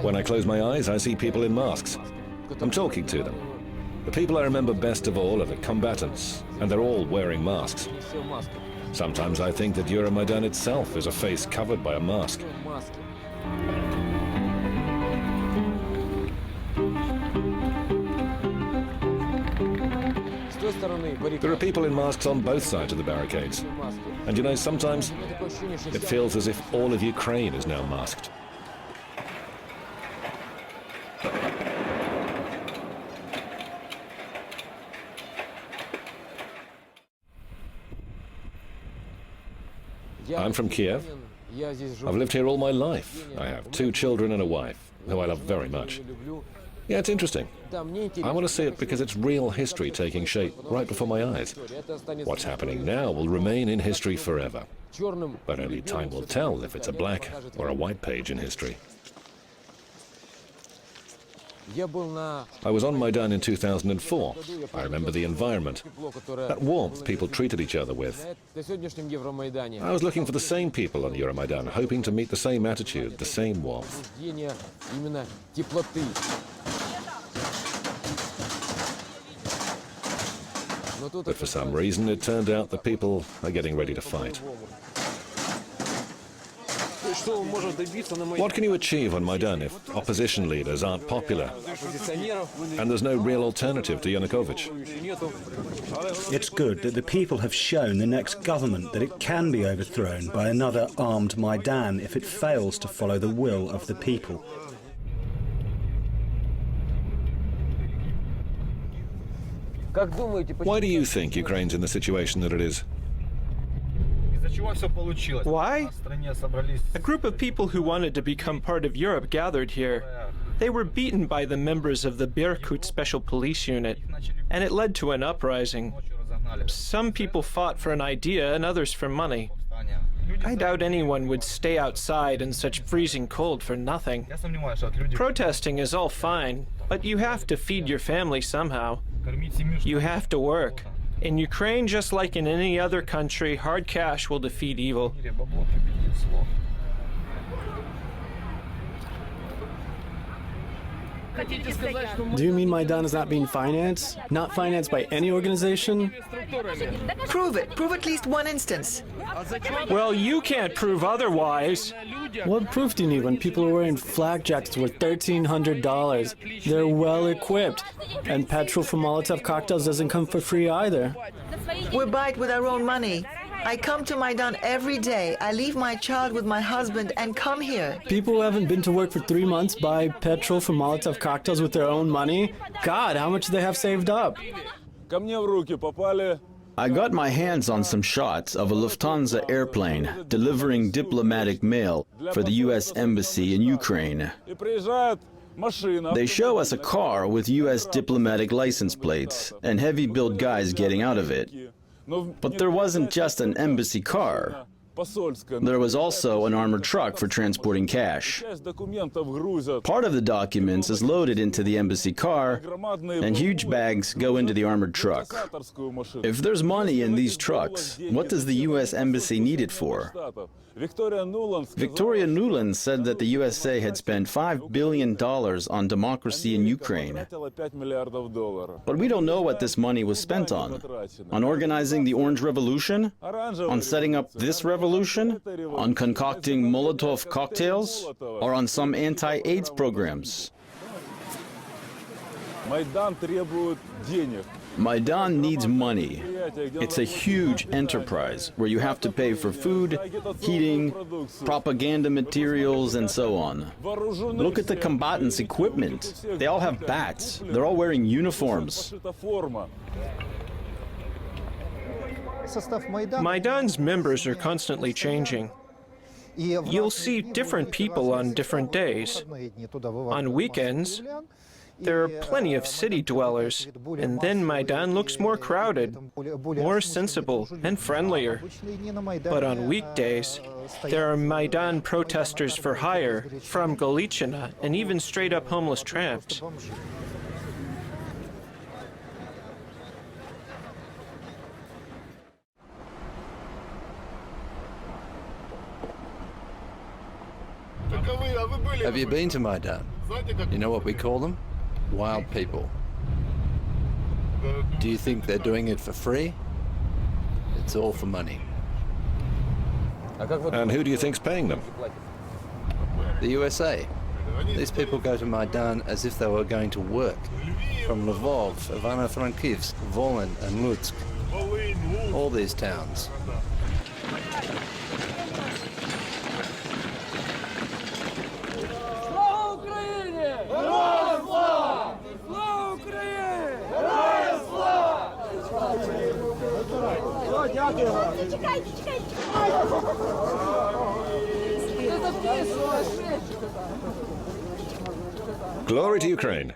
When I close my eyes, I see people in masks. I'm talking to them. The people I remember best of all are the combatants, and they're all wearing masks. Sometimes I think that Euromaidan itself is a face covered by a mask. There are people in masks on both sides of the barricades. And you know, sometimes it feels as if all of Ukraine is now masked. I'm from Kiev. I've lived here all my life. I have 2 children and a wife, who I love very much. Yeah, it's interesting. I want to see it because it's real history taking shape right before my eyes. What's happening now will remain in history forever. But only time will tell if it's a black or a white page in history. I was on Maidan in 2004. I remember the environment, that warmth people treated each other with. I was looking for the same people on Euromaidan, hoping to meet the same attitude, the same warmth. But for some reason, it turned out that people are getting ready to fight. What can you achieve on Maidan if opposition leaders aren't popular and there's no real alternative to Yanukovych? It's good that the people have shown the next government that it can be overthrown by another armed Maidan if it fails to follow the will of the people. Why do you think Ukraine's in the situation that it is? Why? A group of people who wanted to become part of Europe gathered here. They were beaten by the members of the Berkut Special Police Unit, and it led to an uprising. Some people fought for an idea and others for money. I doubt anyone would stay outside in such freezing cold for nothing. Protesting is all fine, but you have to feed your family somehow. You have to work. In Ukraine, just like in any other country, hard cash will defeat evil. Do you mean Maidan is not being financed? Not financed by any organization? Prove it. Prove at least one instance. Well, you can't prove otherwise. What proof do you need when people are wearing flak jackets worth $1,300? They're well equipped. And petrol for Molotov cocktails doesn't come for free either. We buy it with our own money. I come to Maidan every day. I leave my child with my husband and come here. People who haven't been to work for 3 months buy petrol for Molotov cocktails with their own money? God, how much do they have saved up? I got my hands on some shots of a Lufthansa airplane delivering diplomatic mail for the U.S. Embassy in Ukraine. They show us a car with U.S. diplomatic license plates and heavy-built guys getting out of it. But there wasn't just an embassy car. There was also an armored truck for transporting cash. Part of the documents is loaded into the embassy car, and huge bags go into the armored truck. If there's money in these trucks, what does the U.S. Embassy need it for? Victoria Nuland said that the USA had spent $5 billion on democracy in Ukraine. But we don't know what this money was spent on. On organizing the Orange Revolution? On setting up this revolution? On concocting Molotov cocktails? Or on some anti-AIDS programs? Maidan needs money. It's a huge enterprise where you have to pay for food, heating, propaganda materials, and so on. Look at the combatants' equipment. They all have bats. They're all wearing uniforms. Maidan's members are constantly changing. You'll see different people on different days. On weekends, there are plenty of city dwellers, and then Maidan looks more crowded, more sensible and friendlier. But on weekdays, there are Maidan protesters for hire from Galiciana and even straight-up homeless tramps. Have you been to Maidan? You know what we call them? Wild people. Do you think they're doing it for free? It's all for money. And who do you think's paying them? The USA. These people go to Maidan as if they were going to work. From Lvov, Ivano-Frankivsk, Volyn and Lutsk. All these towns. Glory to Ukraine.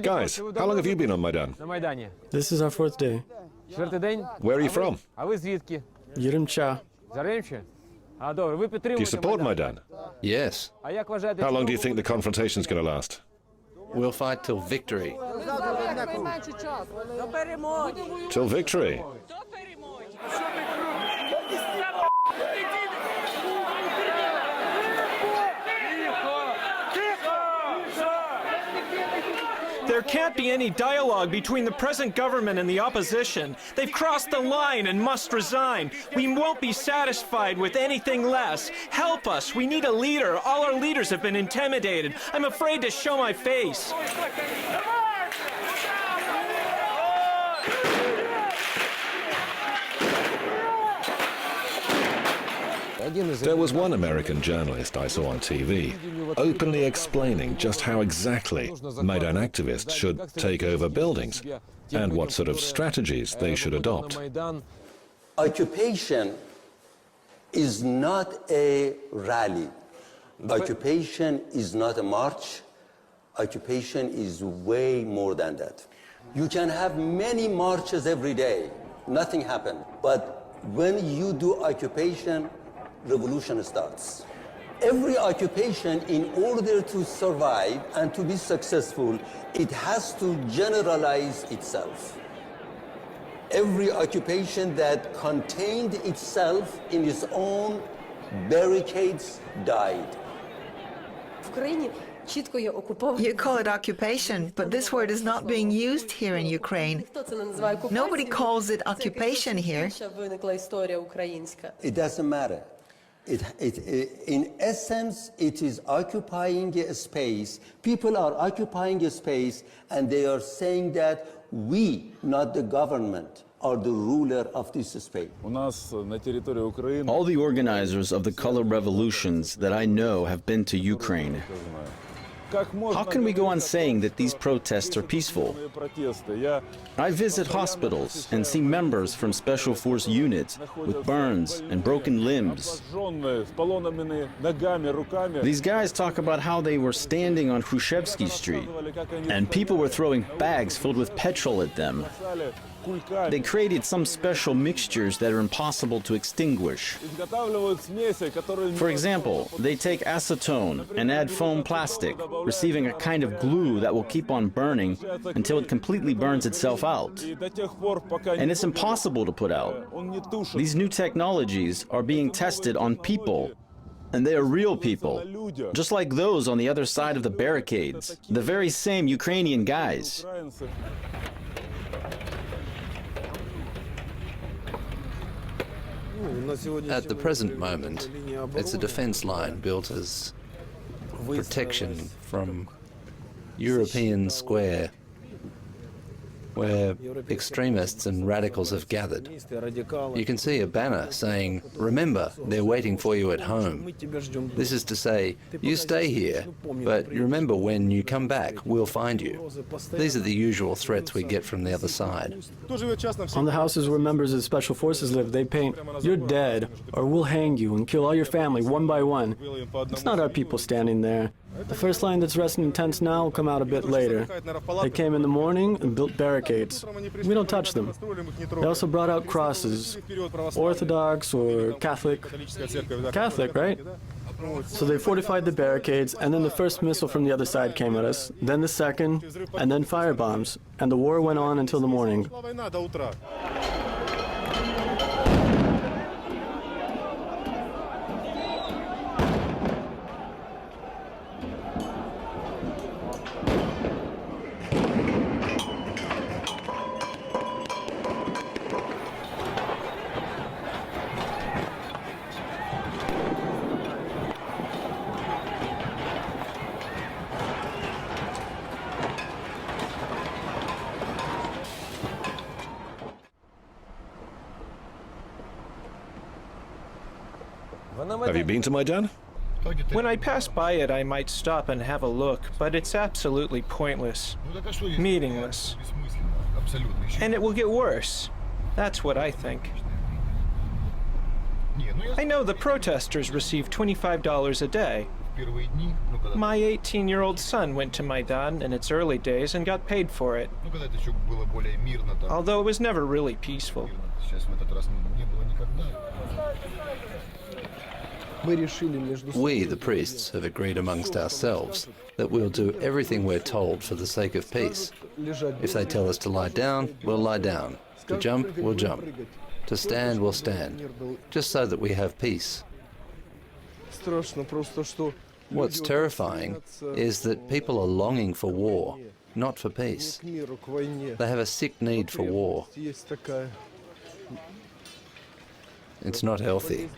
Guys, how long have you been on Maidan? This is our fourth day. Where are you from? Yeremcha. Do you support Maidan? Yes. How long do you think the confrontation's going to last? We'll fight till victory. Till victory. There can't be any dialogue between the present government and the opposition. They've crossed the line and must resign. We won't be satisfied with anything less. Help us. We need a leader. All our leaders have been intimidated. I'm afraid to show my face. There was one American journalist I saw on TV openly explaining just how exactly Maidan activists should take over buildings and what sort of strategies they should adopt. Occupation is not a rally. Occupation is not a march. Occupation is way more than that. You can have many marches every day, nothing happened. But when you do occupation, revolution starts. Every occupation, in order to survive and to be successful, it has to generalize itself. Every occupation that contained itself in its own barricades died. You call it occupation, but this word is not being used here in Ukraine. Nobody calls it occupation here. It doesn't matter. In essence, it is occupying a space. People are occupying a space, and they are saying that we, not the government, are the ruler of this space. All the organizers of the color revolutions that I know have been to Ukraine. How can we go on saying that these protests are peaceful? I visit hospitals and see members from special force units with burns and broken limbs. These guys talk about how they were standing on Khrushchevsky Street and people were throwing bags filled with petrol at them. They created some special mixtures that are impossible to extinguish. For example, they take acetone and add foam plastic, receiving a kind of glue that will keep on burning until it completely burns itself out. And it's impossible to put out. These new technologies are being tested on people. And they are real people, just like those on the other side of the barricades, the very same Ukrainian guys. At the present moment, it's a defense line built as protection from European Square, where extremists and radicals have gathered. You can see a banner saying, "Remember, they're waiting for you at home." This is to say, you stay here, but remember when you come back, we'll find you. These are the usual threats we get from the other side. On the houses where members of special forces live, they paint, "You're dead," or "We'll hang you and kill all your family one by one." It's not our people standing there. The first line that's resting in tents now will come out a bit later. They came in the morning and built barricades. We don't touch them. They also brought out crosses. Orthodox or Catholic? Catholic, right? So they fortified the barricades, and then the first missile from the other side came at us, then the second, and then fire bombs. And the war went on until the morning. Have you been to Maidan? When I pass by it, I might stop and have a look, but it's absolutely pointless, meaningless. And it will get worse. That's what I think. I know the protesters receive $25 a day. My 18-year-old son went to Maidan in its early days and got paid for it, although it was never really peaceful. We, the priests, have agreed amongst ourselves that we'll do everything we're told for the sake of peace. If they tell us to lie down, we'll lie down. To jump, we'll jump. To stand, we'll stand. Just so that we have peace. What's terrifying is that people are longing for war, not for peace. They have a sick need for war. It's not healthy.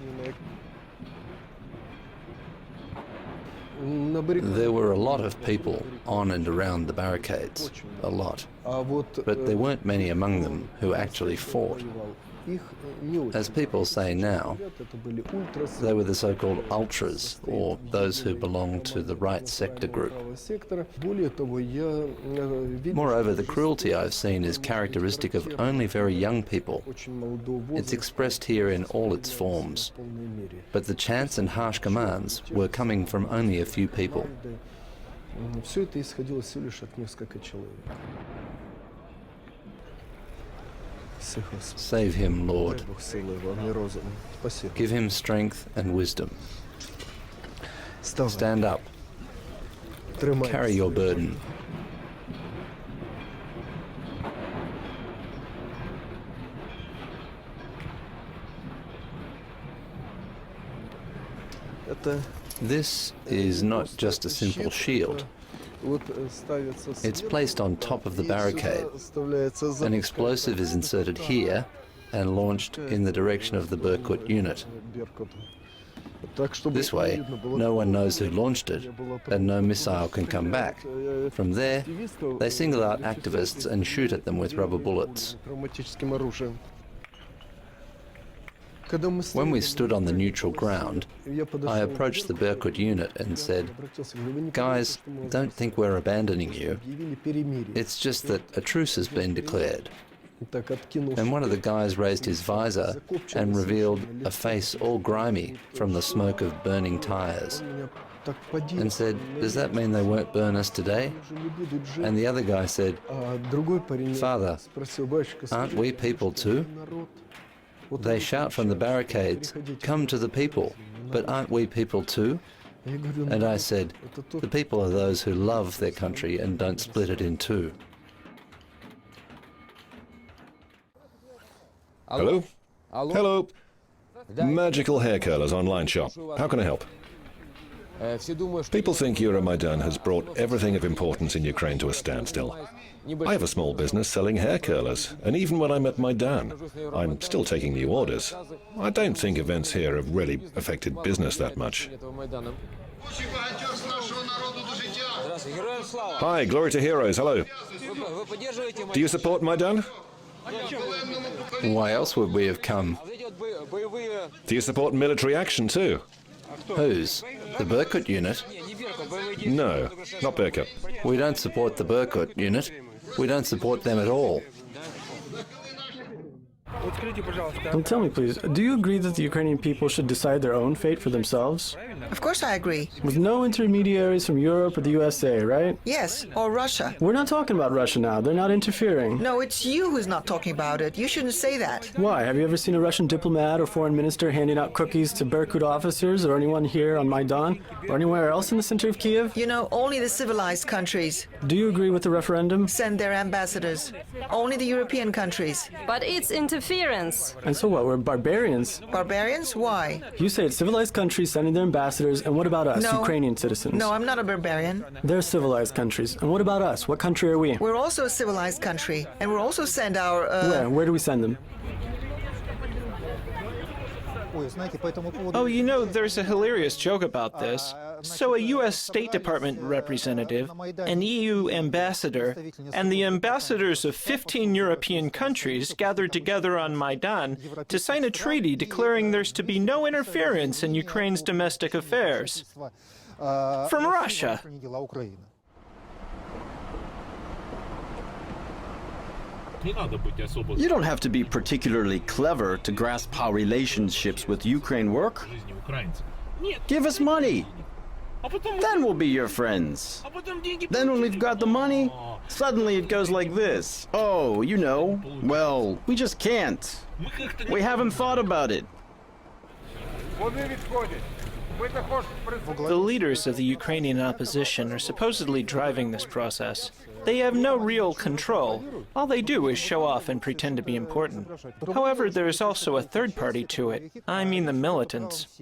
There were a lot of people on and around the barricades, a lot. But there weren't many among them who actually fought. As people say now, they were the so-called ultras, or those who belonged to the right sector group. Moreover, the cruelty I've seen is characteristic of only very young people. It's expressed here in all its forms. But the chants and harsh commands were coming from only a few people. Save him, Lord. Give him strength and wisdom. Stand up. Carry your burden. This is not just a simple shield. It's placed on top of the barricade. An explosive is inserted here and launched in the direction of the Berkut unit. This way, no one knows who launched it, and no missile can come back. From there, they single out activists and shoot at them with rubber bullets. When we stood on the neutral ground, I approached the Berkut unit and said, "Guys, don't think we're abandoning you. It's just that a truce has been declared." And one of the guys raised his visor and revealed a face all grimy from the smoke of burning tires, and said, "Does that mean they won't burn us today?" And the other guy said, "Father, aren't we people too?" They shout from the barricades, "Come to the people, but aren't we people too?" And I said, "The people are those who love their country and don't split it in two." Hello? Hello? Magical hair curlers online shop. How can I help? People think Euromaidan has brought everything of importance in Ukraine to a standstill. I have a small business selling hair curlers, and even when I'm at Maidan, I'm still taking new orders. I don't think events here have really affected business that much. Hi, glory to heroes, hello. Do you support Maidan? Why else would we have come? Do you support military action too? Whose? The Berkut unit? No, not Berkut. We don't support the Berkut unit. We don't support them at all. And tell me, please, do you agree that the Ukrainian people should decide their own fate for themselves? Of course I agree. With no intermediaries from Europe or the USA, right? Yes, or Russia. We're not talking about Russia now. They're not interfering. No, it's you who's not talking about it. You shouldn't say that. Why? Have you ever seen a Russian diplomat or foreign minister handing out cookies to Berkut officers or anyone here on Maidan or anywhere else in the center of Kiev? You know, only the civilized countries Do you agree with the referendum? send their ambassadors. Only the European countries. But it's interference. And so what? We're barbarians. Barbarians? Why? You say it's civilized countries sending their ambassadors, and what about us, No. Ukrainian citizens? No, I'm not a barbarian. They're civilized countries. And what about us? What country are we? We're also a civilized country, and we'll also send our... Where do we send them? Oh, you know, there's a hilarious joke about this. So a U.S. State Department representative, an EU ambassador, and the ambassadors of 15 European countries gathered together on Maidan to sign a treaty declaring there's to be no interference in Ukraine's domestic affairs from Russia. You don't have to be particularly clever to grasp how relationships with Ukraine work. Give us money. Then we'll be your friends. Then when we've got the money, suddenly it goes like this. Oh, you know, well, we just can't. We haven't thought about it. The leaders of the Ukrainian opposition are supposedly driving this process. They have no real control. All they do is show off and pretend to be important. However, there is also a third party to it. I mean the militants.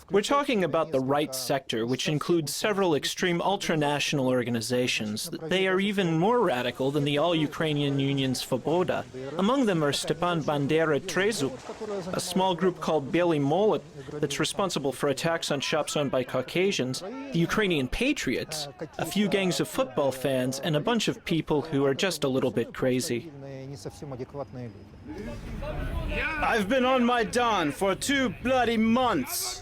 We're talking about the right sector, which includes several extreme ultranational organizations. They are even more radical than the all-Ukrainian union Svoboda. Among them are Stepan Bandera Trezub, a small group called Bely Molot that's responsible for attacks on shops owned by Caucasians, the Ukrainian Patriots, a few gangs of football fans, and a bunch of people who are just a little bit crazy. I've been on Maidan for 2 bloody months.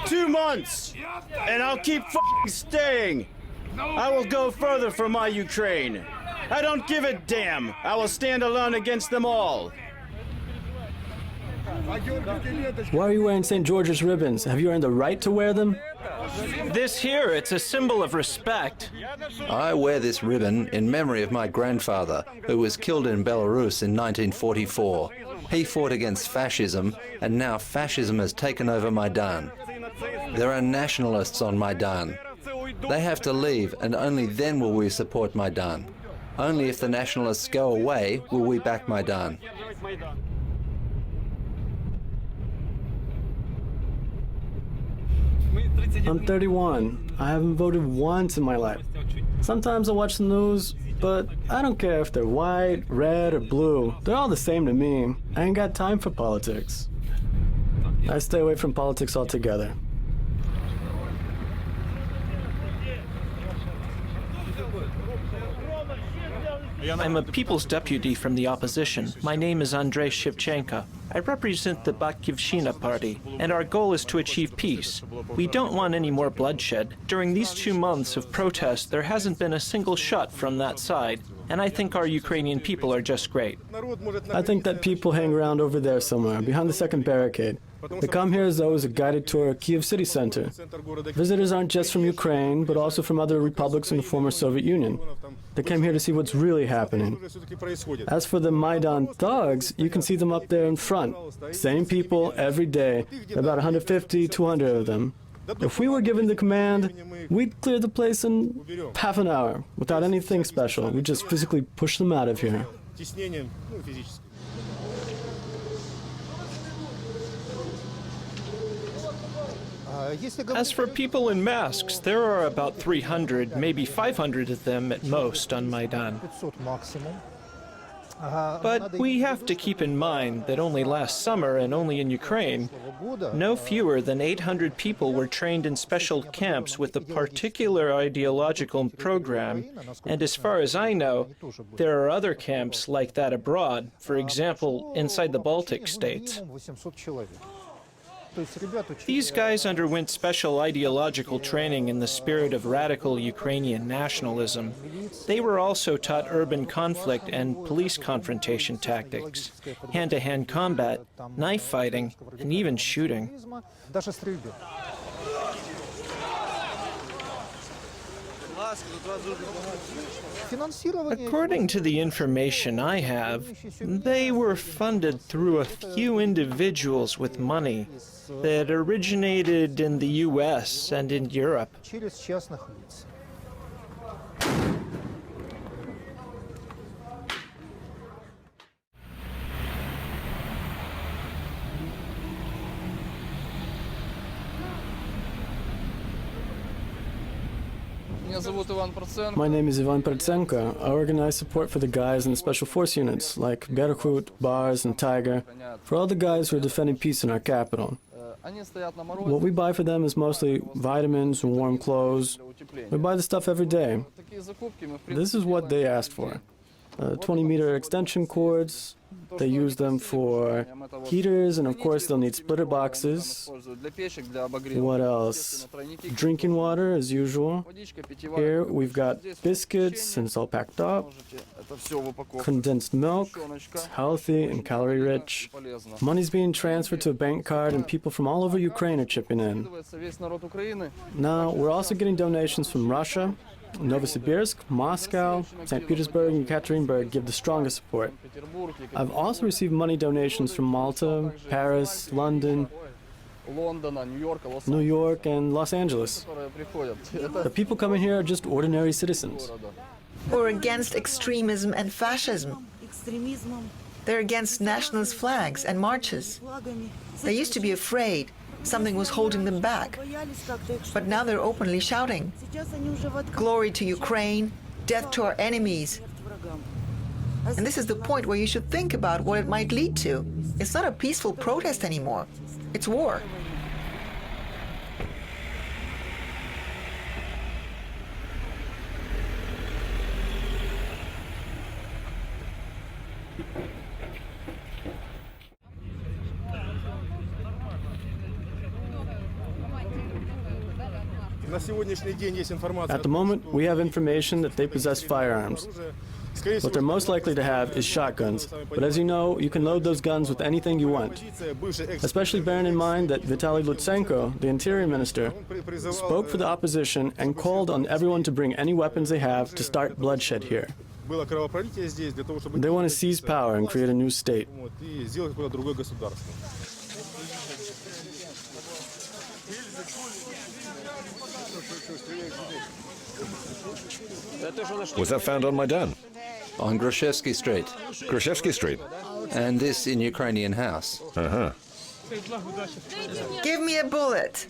2 months! And I'll keep f***ing staying! I will go further for my Ukraine. I don't give a damn. I will stand alone against them all. Why are you wearing St. George's ribbons? Have you earned the right to wear them? This here, it's a symbol of respect. I wear this ribbon in memory of my grandfather, who was killed in Belarus in 1944. He fought against fascism, and now fascism has taken over Maidan. There are nationalists on Maidan. They have to leave, and only then will we support Maidan. Only if the nationalists go away will we back Maidan. I'm 31. I haven't voted once in my life. Sometimes I watch the news, but I don't care if they're white, red, or blue. They're all the same to me. I ain't got time for politics. I stay away from politics altogether. I'm a people's deputy from the opposition. My name is Andrei Shevchenko. I represent the Batkivshina party, and our goal is to achieve peace. We don't want any more bloodshed. During these 2 months of protest, there hasn't been a single shot from that side, and I think our Ukrainian people are just great. I think that people hang around over there somewhere, behind the second barricade. They come here as though it's a guided tour of Kiev city center. Visitors aren't just from Ukraine, but also from other republics in the former Soviet Union. They came here to see what's really happening. As for the Maidan thugs, you can see them up there in front. Same people every day, about 150, 200 of them. If we were given the command, we'd clear the place in half an hour, without anything special. We'd just physically push them out of here. As for people in masks, there are about 300, maybe 500 of them at most on Maidan. But we have to keep in mind that only last summer, and only in Ukraine, no fewer than 800 people were trained in special camps with a particular ideological program, and as far as I know, there are other camps like that abroad, for example, inside the Baltic states. These guys underwent special ideological training in the spirit of radical Ukrainian nationalism. They were also taught urban conflict and police confrontation tactics, hand-to-hand combat, knife fighting, and even shooting. According to the information I have, they were funded through a few individuals with money that originated in the US and in Europe. My name is Ivan Pertsenko. I organize support for the guys in the special force units, like Berkut, Bars, and Tiger, for all the guys who are defending peace in our capital. What we buy for them is mostly vitamins and warm clothes. We buy the stuff every day. This is what they asked for. 20-meter extension cords. They use them for heaters, and of course they'll need splitter boxes. What else? Drinking water, as usual. Here we've got biscuits, and it's all packed up. Condensed milk. It's healthy and calorie-rich. Money's being transferred to a bank card, and people from all over Ukraine are chipping in. Now, we're also getting donations from Russia. Novosibirsk, Moscow, St. Petersburg, and Ekaterinburg give the strongest support. I've also received money donations from Malta, Paris, London, New York, and Los Angeles. The people coming here are just ordinary citizens. We're against extremism and fascism. They're against nationalist flags and marches. They used to be afraid something was holding them back, but now they're openly shouting, "Glory to Ukraine, death to our enemies." And this is the point where you should think about what it might lead to. It's not a peaceful protest anymore. It's war. At the moment, we have information that they possess firearms. What they're most likely to have is shotguns, but as you know, you can load those guns with anything you want. Especially bearing in mind that Vitaly Lutsenko, the interior minister, spoke for the opposition and called on everyone to bring any weapons they have to start bloodshed here. They want to seize power and create a new state. Was that found on Maidan? On Grushevsky Street. Grushevsky Street? And this in Ukrainian house. Uh-huh. Give me a bullet.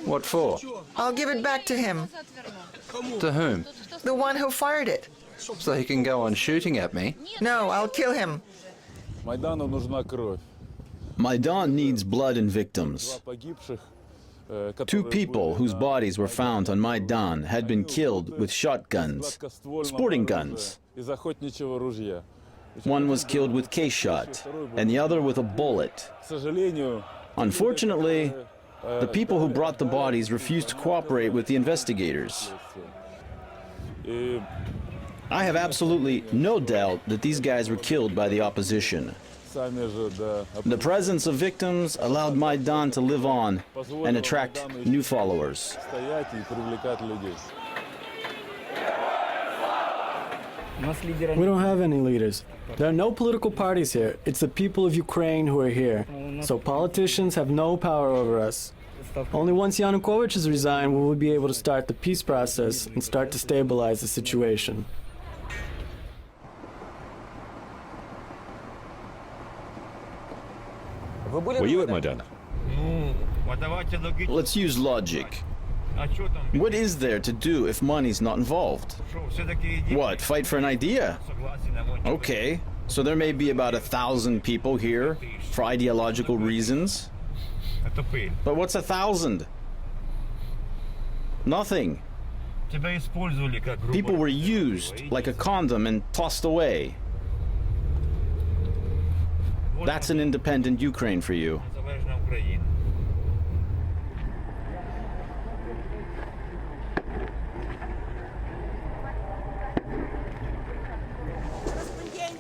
What for? I'll give it back to him. To whom? The one who fired it. So he can go on shooting at me? No, I'll kill him. Maidan needs blood and victims. 2 people whose bodies were found on Maidan had been killed with shotguns, sporting guns. One was killed with case shot, and the other with a bullet. Unfortunately, the people who brought the bodies refused to cooperate with the investigators. I have absolutely no doubt that these guys were killed by the opposition. The presence of victims allowed Maidan to live on and attract new followers. We don't have any leaders. There are no political parties here. It's the people of Ukraine who are here. So politicians have no power over us. Only once Yanukovych has resigned will we be able to start the peace process and start to stabilize the situation. Were you at Maidan? Let's use logic. What is there to do if money's not involved? What, fight for an idea? Okay, so there may be about 1,000 people here for ideological reasons. But what's 1,000? Nothing. People were used like a condom and tossed away. That's an independent Ukraine for you.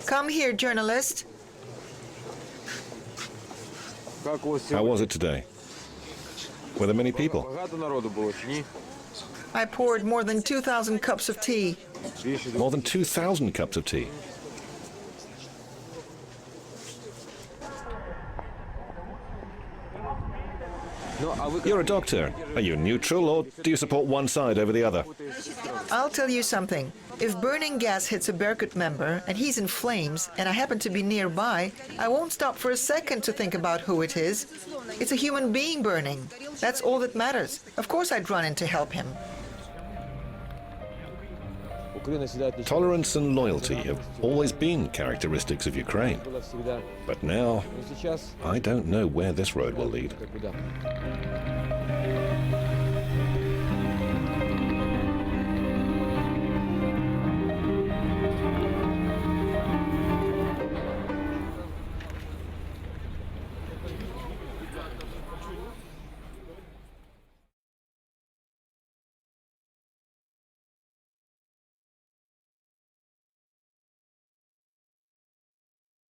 Come here, journalist. How was it today? Were there many people? I poured more than 2,000 cups of tea. More than 2,000 cups of tea. You're a doctor. Are you neutral, or do you support one side over the other? I'll tell you something. If burning gas hits a Berkut member and he's in flames and I happen to be nearby, I won't stop for a second to think about who it is. It's a human being burning. That's all that matters. Of course I'd run in to help him. Tolerance and loyalty have always been characteristics of Ukraine. But now, I don't know where this road will lead.